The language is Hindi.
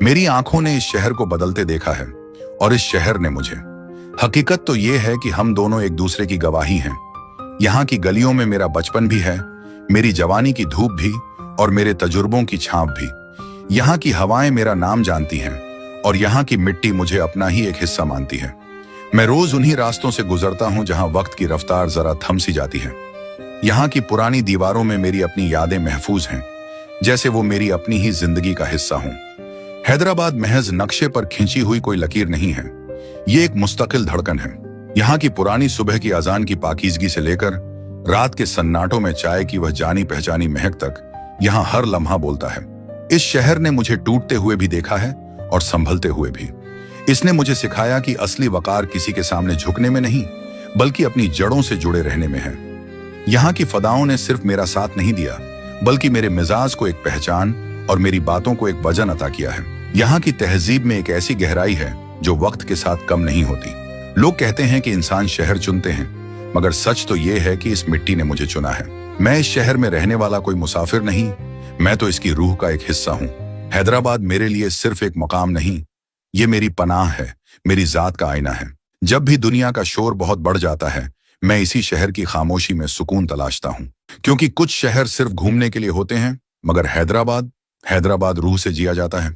मेरी आंखों ने इस शहर को बदलते देखा है और इस शहर ने मुझे। हकीकत तो ये है कि हम दोनों एक दूसरे की गवाही हैं। यहाँ की गलियों में मेरा बचपन भी है, मेरी जवानी की धूप भी और मेरे तजुर्बों की छाप भी। यहाँ की हवाएं मेरा नाम जानती हैं और यहाँ की मिट्टी मुझे अपना ही एक हिस्सा मानती है। मैं रोज उन्हीं रास्तों से गुजरता हूँ जहाँ वक्त की रफ्तार जरा थम सी जाती है। यहाँ की पुरानी दीवारों में मेरी अपनी यादें महफूज हैं, जैसे वो मेरी अपनी ही जिंदगी का हिस्सा हों। हैदराबाद महज नक्शे पर खींची हुई कोई लकीर नहीं है, ये एक मुस्तकिल धड़कन है। यहाँ की पुरानी सुबह की अजान की पाकीज़गी से लेकर रात के सन्नाटों में चाय की वह जानी पहचानी महक तक यहाँ हर लम्हा बोलता है। इस शहर ने मुझे टूटते हुए भी देखा है और संभलते हुए भी। इसने मुझे सिखाया कि असली वकार किसी के सामने झुकने में नहीं, बल्कि अपनी जड़ों से जुड़े रहने में है। यहाँ की फदाओं ने सिर्फ मेरा साथ नहीं दिया, बल्कि मेरे मिजाज को एक पहचान और मेरी बातों को एक वजन अता किया है। यहाँ की तहजीब में एक ऐसी गहराई है जो वक्त के साथ कम नहीं होती। लोग कहते हैं कि इंसान शहर चुनते हैं, मगर सच तो ये है कि इस मिट्टी ने मुझे चुना है। मैं इस शहर में रहने वाला कोई मुसाफिर नहीं, मैं तो इसकी रूह का एक हिस्सा हूँ। हैदराबाद मेरे लिए सिर्फ एक मकाम नहीं, ये मेरी पनाह है, मेरी जात का आईना है। जब भी दुनिया का शोर बहुत बढ़ जाता है, मैं इसी शहर की खामोशी में सुकून तलाशता हूँ। क्योंकि कुछ शहर सिर्फ घूमने के लिए होते हैं, मगर हैदराबाद रूह से जिया जाता है।